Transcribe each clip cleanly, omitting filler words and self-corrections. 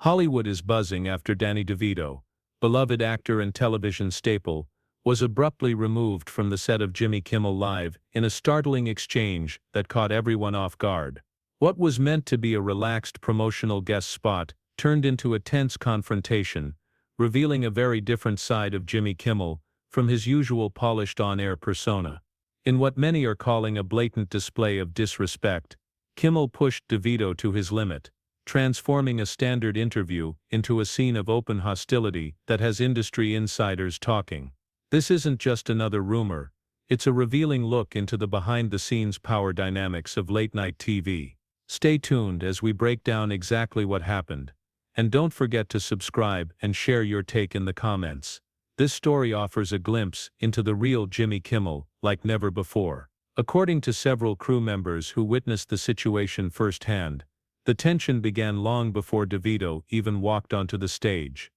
Hollywood is buzzing after Danny DeVito, beloved actor and television staple, was abruptly removed from the set of Jimmy Kimmel Live in a startling exchange that caught everyone off guard. What was meant to be a relaxed promotional guest spot turned into a tense confrontation, revealing a very different side of Jimmy Kimmel from his usual polished on-air persona. In what many are calling a blatant display of disrespect, Kimmel pushed DeVito to his limit, transforming a standard interview into a scene of open hostility that has industry insiders talking. This isn't just another rumor, it's a revealing look into the behind-the-scenes power dynamics of late-night TV. Stay tuned as we break down exactly what happened, and don't forget to subscribe and share your take in the comments. This story offers a glimpse into the real Jimmy Kimmel like never before. According to several crew members who witnessed the situation firsthand, the tension began long before DeVito even walked onto the stage.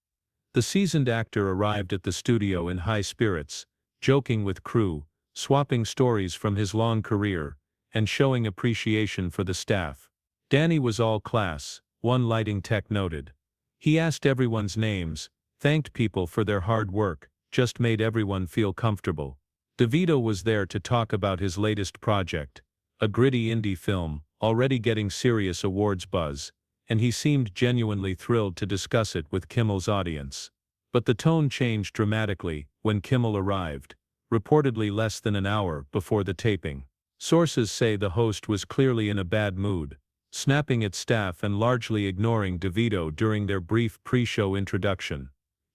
The seasoned actor arrived at the studio in high spirits, joking with crew, swapping stories from his long career, and showing appreciation for the staff. Danny was all class, one lighting tech noted. He asked everyone's names, thanked people for their hard work, just made everyone feel comfortable. DeVito was there to talk about his latest project, a gritty indie film, already getting serious awards buzz, and he seemed genuinely thrilled to discuss it with Kimmel's audience. But the tone changed dramatically when Kimmel arrived, reportedly less than an hour before the taping. Sources say the host was clearly in a bad mood, snapping at staff and largely ignoring DeVito during their brief pre-show introduction.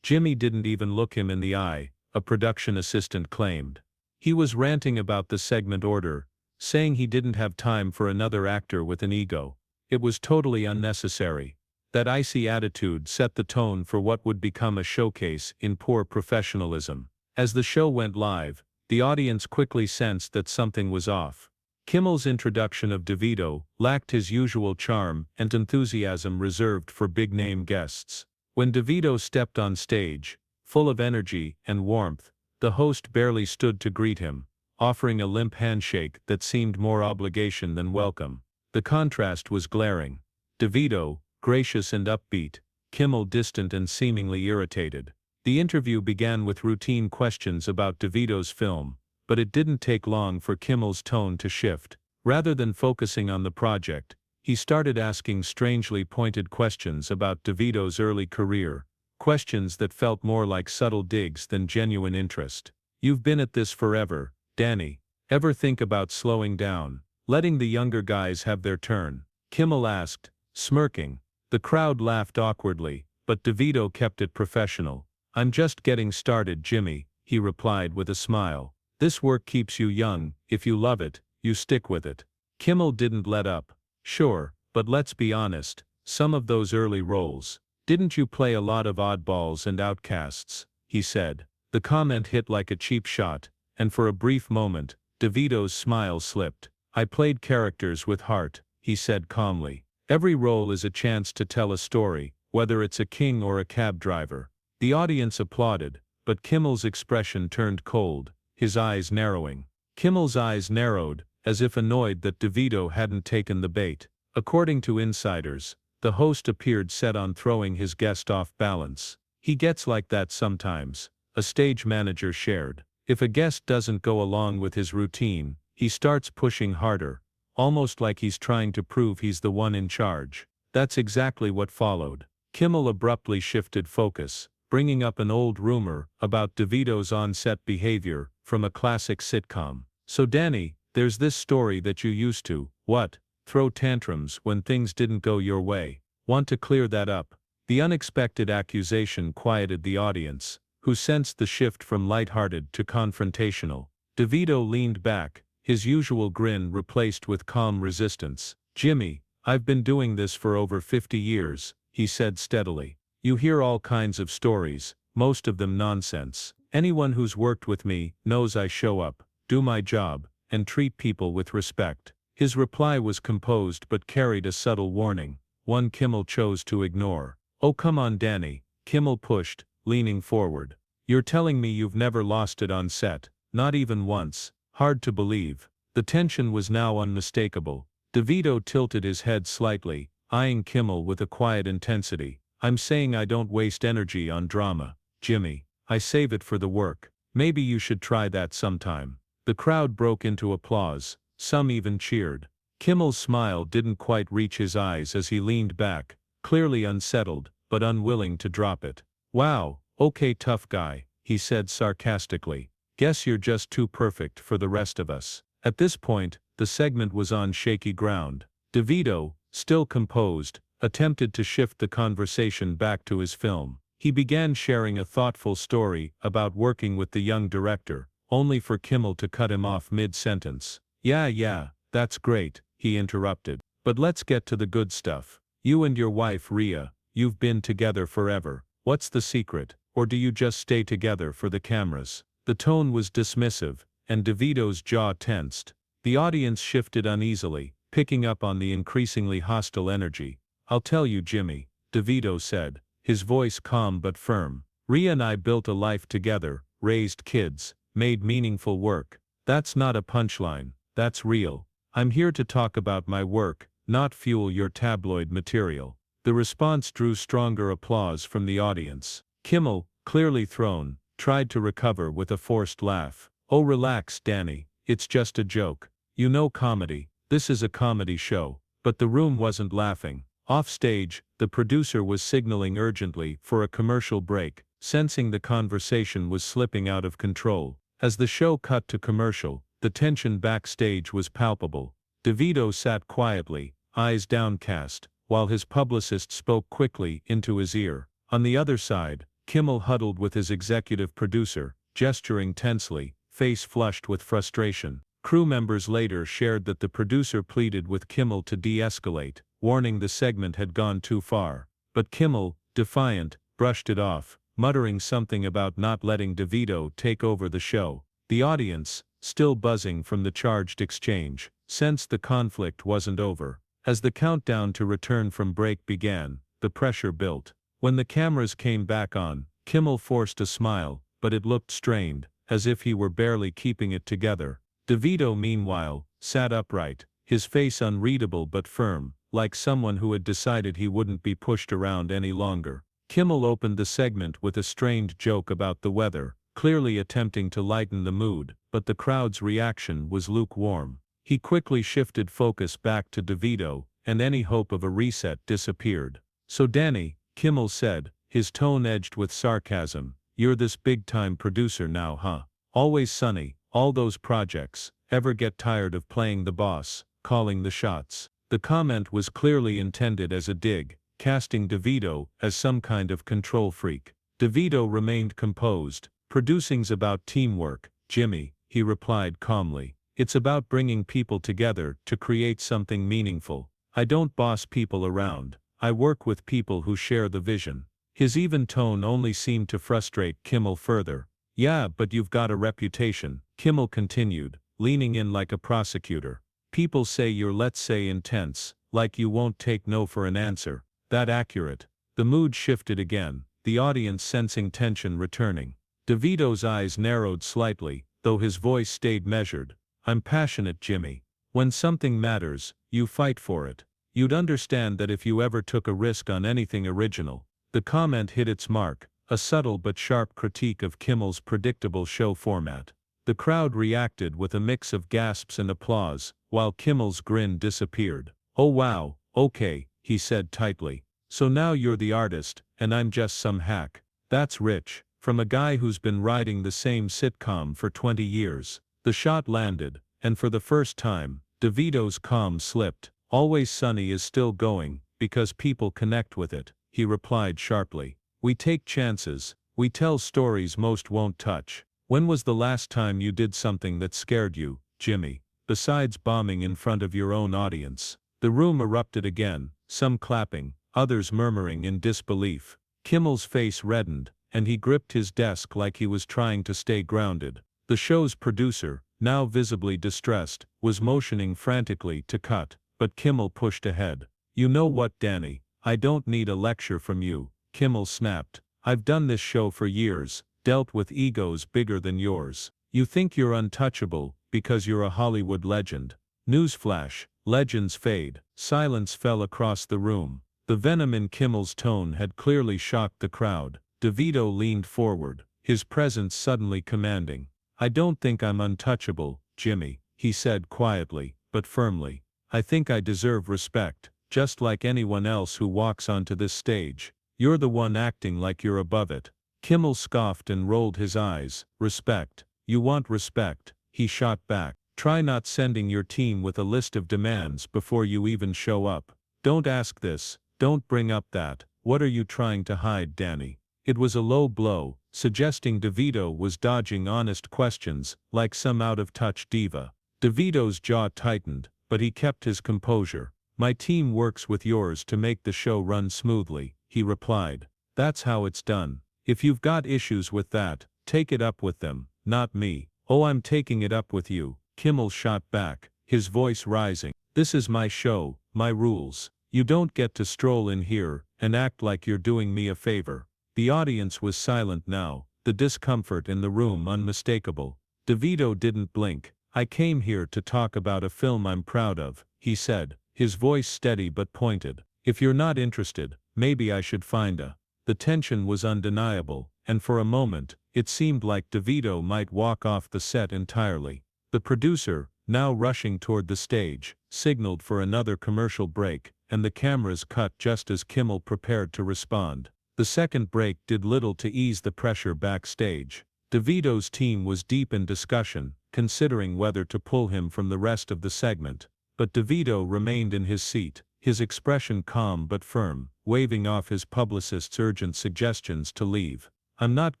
Jimmy didn't even look him in the eye, a production assistant claimed. He was ranting about the segment order, saying he didn't have time for another actor with an ego. It was totally unnecessary. That icy attitude set the tone for what would become a showcase in poor professionalism. As the show went live, the audience quickly sensed that something was off. Kimmel's introduction of DeVito lacked his usual charm and enthusiasm reserved for big-name guests. When DeVito stepped on stage, full of energy and warmth, the host barely stood to greet him, offering a limp handshake that seemed more obligation than welcome. The contrast was glaring. DeVito, gracious and upbeat, Kimmel distant and seemingly irritated. The interview began with routine questions about DeVito's film, but it didn't take long for Kimmel's tone to shift. Rather than focusing on the project, he started asking strangely pointed questions about DeVito's early career, questions that felt more like subtle digs than genuine interest. "You've been at this forever, Danny. Ever think about slowing down, letting the younger guys have their turn?" Kimmel asked, smirking. The crowd laughed awkwardly, but DeVito kept it professional. "I'm just getting started, Jimmy," he replied with a smile. "This work keeps you young. If you love it, you stick with it." Kimmel didn't let up. "Sure, but let's be honest, some of those early roles. Didn't you play a lot of oddballs and outcasts?" he said. The comment hit like a cheap shot, and for a brief moment, DeVito's smile slipped. "I played characters with heart," he said calmly. "Every role is a chance to tell a story, whether it's a king or a cab driver." The audience applauded, but Kimmel's expression turned cold, his eyes narrowing. Kimmel's eyes narrowed, as if annoyed that DeVito hadn't taken the bait. According to insiders, the host appeared set on throwing his guest off balance. "He gets like that sometimes," a stage manager shared. "If a guest doesn't go along with his routine, he starts pushing harder, almost like he's trying to prove he's the one in charge." That's exactly what followed. Kimmel abruptly shifted focus, bringing up an old rumor about DeVito's on-set behavior from a classic sitcom. "So Danny, there's this story that you used to, what, throw tantrums when things didn't go your way. Want to clear that up?" The unexpected accusation quieted the audience, who sensed the shift from lighthearted to confrontational. DeVito leaned back, his usual grin replaced with calm resistance. "Jimmy, I've been doing this for over 50 years, he said steadily. "You hear all kinds of stories, most of them nonsense. Anyone who's worked with me knows I show up, do my job, and treat people with respect." His reply was composed but carried a subtle warning, one Kimmel chose to ignore. "Oh come on Danny," Kimmel pushed, leaning forward. "You're telling me you've never lost it on set, not even once? Hard to believe." The tension was now unmistakable. DeVito tilted his head slightly, eyeing Kimmel with a quiet intensity. I'm saying I don't waste energy on drama, Jimmy. I save it for the work. Maybe you should try that sometime. The crowd broke into applause, some even cheered. Kimmel's smile didn't quite reach his eyes as he leaned back, clearly unsettled, but unwilling to drop it. Wow, okay tough guy, he said sarcastically. Guess you're just too perfect for the rest of us. At this point, the segment was on shaky ground. DeVito, still composed, attempted to shift the conversation back to his film. He began sharing a thoughtful story about working with the young director, only for Kimmel to cut him off mid-sentence. Yeah, that's great, he interrupted. But let's get to the good stuff. You and your wife Rhea, you've been together forever. What's the secret, or do you just stay together for the cameras? The tone was dismissive, and DeVito's jaw tensed. The audience shifted uneasily, picking up on the increasingly hostile energy. I'll tell you Jimmy, DeVito said, his voice calm but firm. Rhea and I built a life together, raised kids, made meaningful work. That's not a punchline, that's real. I'm here to talk about my work, not fuel your tabloid material. The response drew stronger applause from the audience. Kimmel, clearly thrown, tried to recover with a forced laugh. Oh relax Danny, it's just a joke. You know comedy, this is a comedy show. But the room wasn't laughing. Off stage, the producer was signaling urgently for a commercial break, sensing the conversation was slipping out of control. As the show cut to commercial, the tension backstage was palpable. DeVito sat quietly, eyes downcast, while his publicist spoke quickly into his ear. On the other side, Kimmel huddled with his executive producer, gesturing tensely, face flushed with frustration. Crew members later shared that the producer pleaded with Kimmel to de-escalate, warning the segment had gone too far. But Kimmel, defiant, brushed it off, muttering something about not letting DeVito take over the show. The audience, still buzzing from the charged exchange, sensed the conflict wasn't over. As the countdown to return from break began, the pressure built. When the cameras came back on, Kimmel forced a smile, but it looked strained, as if he were barely keeping it together. DeVito meanwhile, sat upright, his face unreadable but firm, like someone who had decided he wouldn't be pushed around any longer. Kimmel opened the segment with a strained joke about the weather, clearly attempting to lighten the mood, but the crowd's reaction was lukewarm. He quickly shifted focus back to DeVito, and any hope of a reset disappeared. So Danny, Kimmel said, his tone edged with sarcasm, you're this big-time producer now, huh? Always sunny, all those projects, ever get tired of playing the boss, calling the shots? The comment was clearly intended as a dig, casting DeVito as some kind of control freak. DeVito remained composed. Producing's about teamwork, Jimmy, he replied calmly. It's about bringing people together to create something meaningful. I don't boss people around. I work with people who share the vision. His even tone only seemed to frustrate Kimmel further. Yeah, but you've got a reputation, Kimmel continued, leaning in like a prosecutor. People say you're, let's say, intense, like you won't take no for an answer. That accurate? The mood shifted again, the audience sensing tension returning. DeVito's eyes narrowed slightly, though his voice stayed measured. I'm passionate, Jimmy. When something matters, you fight for it. You'd understand that if you ever took a risk on anything original. The comment hit its mark, a subtle but sharp critique of Kimmel's predictable show format. The crowd reacted with a mix of gasps and applause, while Kimmel's grin disappeared. Oh wow, okay, he said tightly. So now you're the artist, and I'm just some hack. That's rich, from a guy who's been writing the same sitcom for 20 years. The shot landed, and for the first time, DeVito's calm slipped. Always Sunny is still going, because people connect with it, he replied sharply. We take chances, we tell stories most won't touch. When was the last time you did something that scared you, Jimmy, besides bombing in front of your own audience? The room erupted again, some clapping, others murmuring in disbelief. Kimmel's face reddened, and he gripped his desk like he was trying to stay grounded. The show's producer, now visibly distressed, was motioning frantically to cut, but Kimmel pushed ahead. You know what, Danny, I don't need a lecture from you, Kimmel snapped. I've done this show for years, dealt with egos bigger than yours. You think you're untouchable, because you're a Hollywood legend. Newsflash, legends fade. Silence fell across the room. The venom in Kimmel's tone had clearly shocked the crowd. DeVito leaned forward, his presence suddenly commanding. "I don't think I'm untouchable, Jimmy," he said quietly, but firmly. "I think I deserve respect, just like anyone else who walks onto this stage. You're the one acting like you're above it." Kimmel scoffed and rolled his eyes. "Respect? You want respect?" he shot back. "Try not sending your team with a list of demands before you even show up. Don't ask this, don't bring up that. What are you trying to hide, Danny?" It was a low blow, suggesting DeVito was dodging honest questions like some out-of-touch diva. DeVito's jaw tightened, but he kept his composure. "My team works with yours to make the show run smoothly," he replied. "That's how it's done. If you've got issues with that, take it up with them, not me." "Oh, I'm taking it up with you," Kimmel shot back, his voice rising. "This is my show, my rules. You don't get to stroll in here and act like you're doing me a favor." The audience was silent now, the discomfort in the room unmistakable. DeVito didn't blink. "I came here to talk about a film I'm proud of," he said, his voice steady but pointed. "If you're not interested, maybe I should find a..." The tension was undeniable, and for a moment, it seemed like DeVito might walk off the set entirely. The producer, now rushing toward the stage, signaled for another commercial break, and the cameras cut just as Kimmel prepared to respond. The second break did little to ease the pressure backstage. DeVito's team was deep in discussion, considering whether to pull him from the rest of the segment. But DeVito remained in his seat, his expression calm but firm, waving off his publicist's urgent suggestions to leave. "I'm not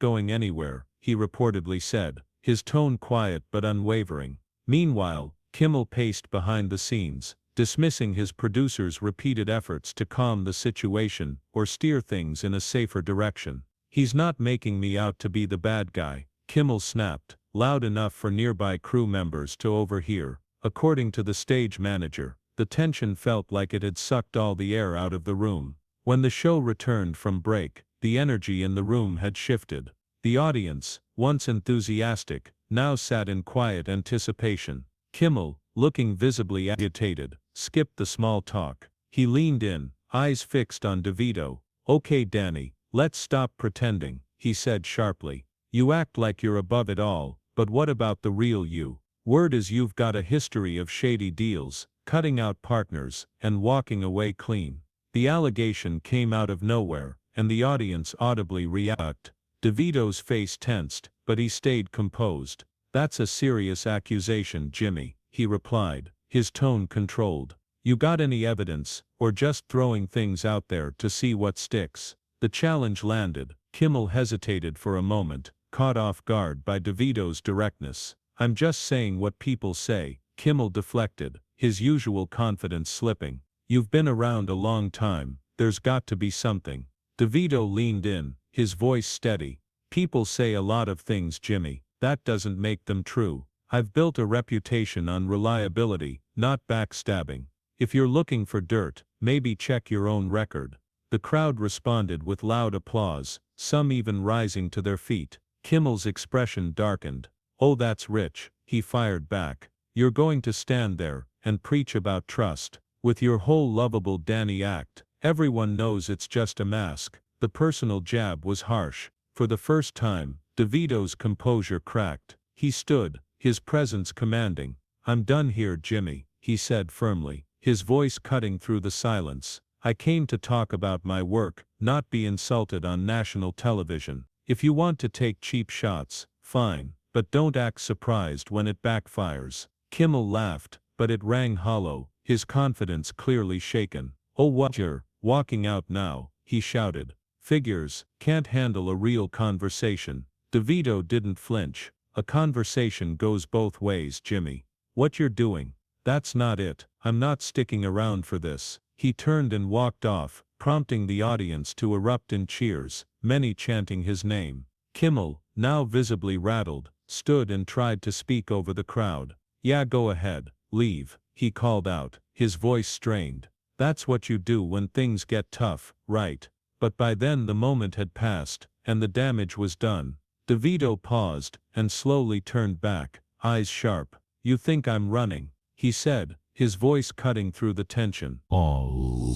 going anywhere," he reportedly said, his tone quiet but unwavering. Meanwhile, Kimmel paced behind the scenes, dismissing his producer's repeated efforts to calm the situation or steer things in a safer direction. "He's not making me out to be the bad guy," Kimmel snapped, loud enough for nearby crew members to overhear. According to the stage manager, the tension felt like it had sucked all the air out of the room. When the show returned from break, the energy in the room had shifted. The audience, once enthusiastic, now sat in quiet anticipation. Kimmel, looking visibly agitated, skipped the small talk. He leaned in, eyes fixed on DeVito. "Okay, Danny, let's stop pretending," he said sharply. "You act like you're above it all, but what about the real you? Word is you've got a history of shady deals, cutting out partners, and walking away clean." The allegation came out of nowhere, and the audience audibly reacted. DeVito's face tensed, but he stayed composed. "That's a serious accusation, Jimmy," he replied, his tone controlled. "You got any evidence, or just throwing things out there to see what sticks?" The challenge landed. Kimmel hesitated for a moment, caught off guard by DeVito's directness. "I'm just saying what people say," Kimmel deflected, his usual confidence slipping. "You've been around a long time, there's got to be something." DeVito leaned in, his voice steady. "People say a lot of things, Jimmy. That doesn't make them true. I've built a reputation on reliability, not backstabbing. If you're looking for dirt, maybe check your own record." The crowd responded with loud applause, some even rising to their feet. Kimmel's expression darkened. "Oh, that's rich," he fired back. "You're going to stand there and preach about trust with your whole lovable Danny act. Everyone knows it's just a mask." The personal jab was harsh. For the first time, DeVito's composure cracked. He stood, his presence commanding. "I'm done here, Jimmy," he said firmly, his voice cutting through the silence. "I came to talk about my work, not be insulted on national television. If you want to take cheap shots, fine, but don't act surprised when it backfires." Kimmel laughed, but it rang hollow, his confidence clearly shaken. "Oh, what, you're walking out now?" he shouted. "Figures, can't handle a real conversation." DeVito didn't flinch. "A conversation goes both ways, Jimmy. What you're doing, that's not it. I'm not sticking around for this." He turned and walked off, prompting the audience to erupt in cheers, many chanting his name. Kimmel, now visibly rattled, stood and tried to speak over the crowd. "Yeah, go ahead, leave," he called out, his voice strained. "That's what you do when things get tough, right?" But by then the moment had passed, and the damage was done. DeVito paused, and slowly turned back, eyes sharp. "You think I'm running?" he said, his voice cutting through the tension. "Oh."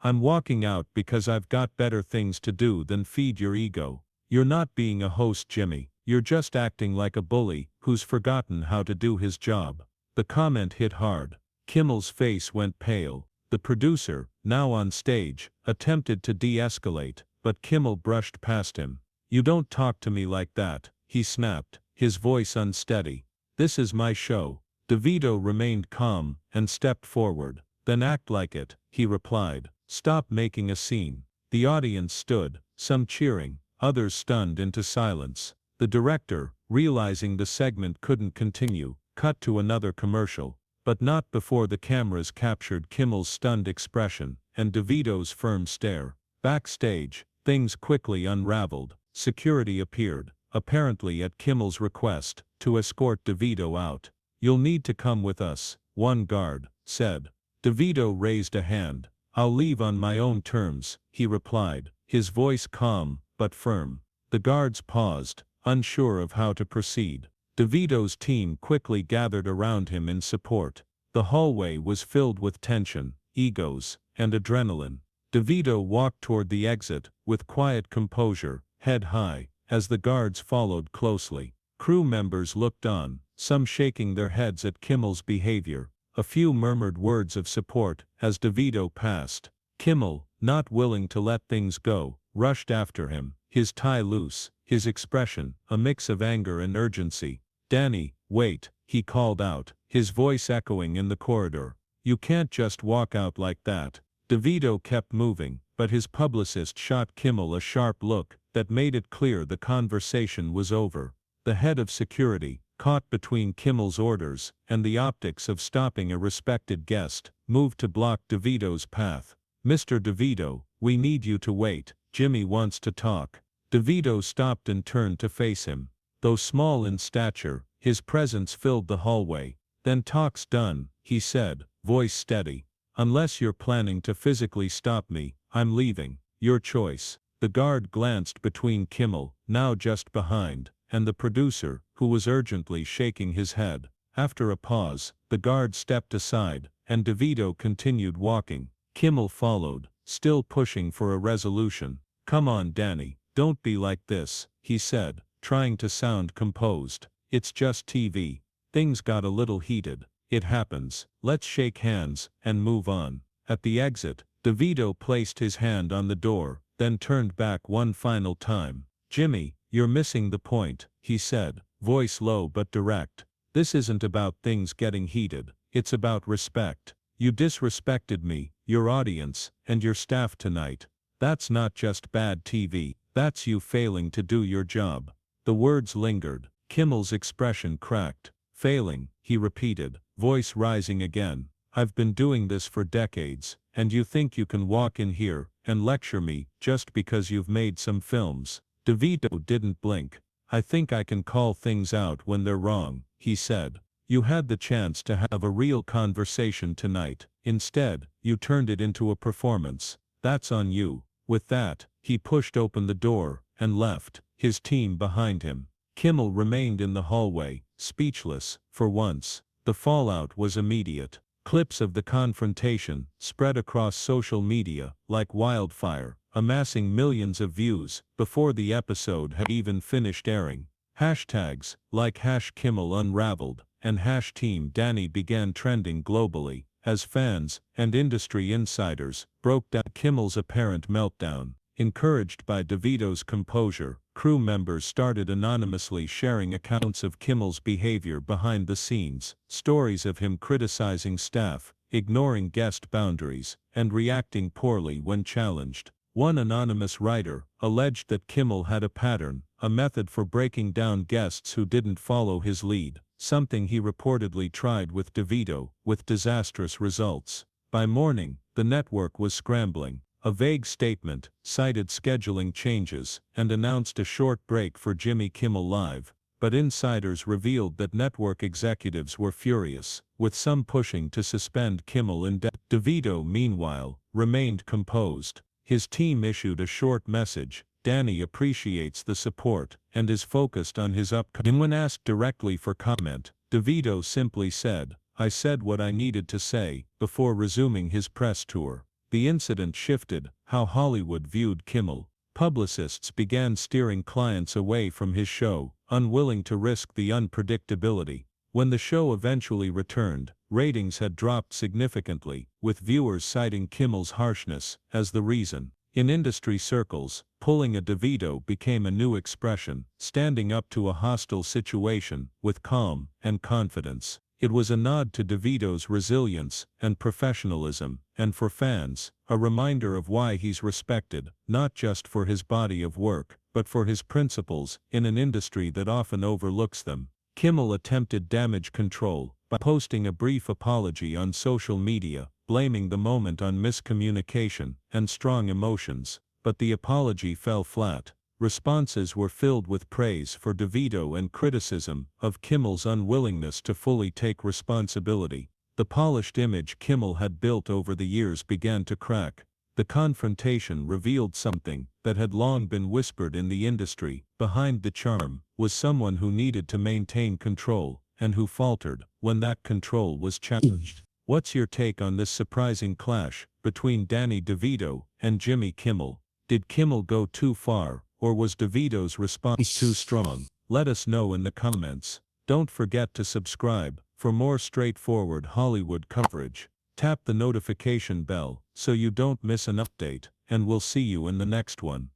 I'm walking out because I've got better things to do than feed your ego. You're not being a host, Jimmy. You're just acting like a bully who's forgotten how to do his job." The comment hit hard. Kimmel's face went pale. The producer, now on stage, attempted to de-escalate, but Kimmel brushed past him. "You don't talk to me like that," he snapped, his voice unsteady. "This is my show." DeVito remained calm and stepped forward. "Then act like it," he replied. "Stop making a scene." The audience stood, some cheering, others stunned into silence. The director, realizing the segment couldn't continue, cut to another commercial, but not before the cameras captured Kimmel's stunned expression and DeVito's firm stare. Backstage, things quickly unraveled. Security appeared, apparently at Kimmel's request, to escort DeVito out. "You'll need to come with us," one guard said. DeVito raised a hand. "I'll leave on my own terms," he replied, his voice calm but firm. The guards paused, unsure of how to proceed. DeVito's team quickly gathered around him in support. The hallway was filled with tension, egos, and adrenaline. DeVito walked toward the exit with quiet composure, head high, as the guards followed closely. Crew members looked on, some shaking their heads at Kimmel's behavior. A few murmured words of support as DeVito passed. Kimmel, not willing to let things go, rushed after him, his tie loose, his expression a mix of anger and urgency. "Danny, wait," he called out, his voice echoing in the corridor. "You can't just walk out like that." DeVito kept moving, but his publicist shot Kimmel a sharp look that made it clear the conversation was over. The head of security, caught between Kimmel's orders and the optics of stopping a respected guest, moved to block DeVito's path. "Mr. DeVito, we need you to wait. Jimmy wants to talk." DeVito stopped and turned to face him. Though small in stature, his presence filled the hallway. "Then talk's done," he said, voice steady. "Unless you're planning to physically stop me, I'm leaving. Your choice." The guard glanced between Kimmel, now just behind, and the producer, who was urgently shaking his head. After a pause, the guard stepped aside, and DeVito continued walking. Kimmel followed, still pushing for a resolution. "Come on, Danny, don't be like this," he said, trying to sound composed. "It's just TV. Things got a little heated. It happens. Let's shake hands and move on." At the exit, DeVito placed his hand on the door, then turned back one final time. "Jimmy, you're missing the point," he said, voice low but direct. "This isn't about things getting heated. It's about respect. You disrespected me, your audience, and your staff tonight. That's not just bad TV. That's you failing to do your job." The words lingered. Kimmel's expression cracked. "Failing," he repeated, voice rising again. "I've been doing this for decades, and you think you can walk in here and lecture me just because you've made some films?" DeVito didn't blink. "I think I can call things out when they're wrong," he said. "You had the chance to have a real conversation tonight. Instead, you turned it into a performance. That's on you." With that, he pushed open the door and left, his team behind him. Kimmel remained in the hallway, speechless. For once, the fallout was immediate. Clips of the confrontation spread across social media like wildfire, amassing millions of views before the episode had even finished airing. Hashtags like #Kimmel Unraveled and #Team Danny began trending globally as fans and industry insiders broke down Kimmel's apparent meltdown. Encouraged by DeVito's composure, crew members started anonymously sharing accounts of Kimmel's behavior behind the scenes, stories of him criticizing staff, ignoring guest boundaries, and reacting poorly when challenged. One anonymous writer alleged that Kimmel had a pattern, a method for breaking down guests who didn't follow his lead, something he reportedly tried with DeVito, with disastrous results. By morning, the network was scrambling. A vague statement cited scheduling changes and announced a short break for Jimmy Kimmel Live, but insiders revealed that network executives were furious, with some pushing to suspend Kimmel indefinitely. DeVito, meanwhile, remained composed. His team issued a short message: "Danny appreciates the support and is focused on his upcoming." When asked directly for comment, DeVito simply said, "I said what I needed to say," before resuming his press tour. The incident shifted how Hollywood viewed Kimmel. Publicists began steering clients away from his show, unwilling to risk the unpredictability. When the show eventually returned, ratings had dropped significantly, with viewers citing Kimmel's harshness as the reason. In industry circles, pulling a DeVito became a new expression, standing up to a hostile situation with calm and confidence. It was a nod to DeVito's resilience and professionalism, and for fans, a reminder of why he's respected, not just for his body of work, but for his principles in an industry that often overlooks them. Kimmel attempted damage control by posting a brief apology on social media, blaming the moment on miscommunication and strong emotions, but the apology fell flat. Responses were filled with praise for DeVito and criticism of Kimmel's unwillingness to fully take responsibility. The polished image Kimmel had built over the years began to crack. The confrontation revealed something that had long been whispered in the industry. Behind the charm was someone who needed to maintain control, and who faltered when that control was challenged. What's your take on this surprising clash between Danny DeVito and Jimmy Kimmel? Did Kimmel go too far, or was DeVito's response too strong? Let us know in the comments. Don't forget to subscribe for more straightforward Hollywood coverage. Tap the notification bell so you don't miss an update, and we'll see you in the next one.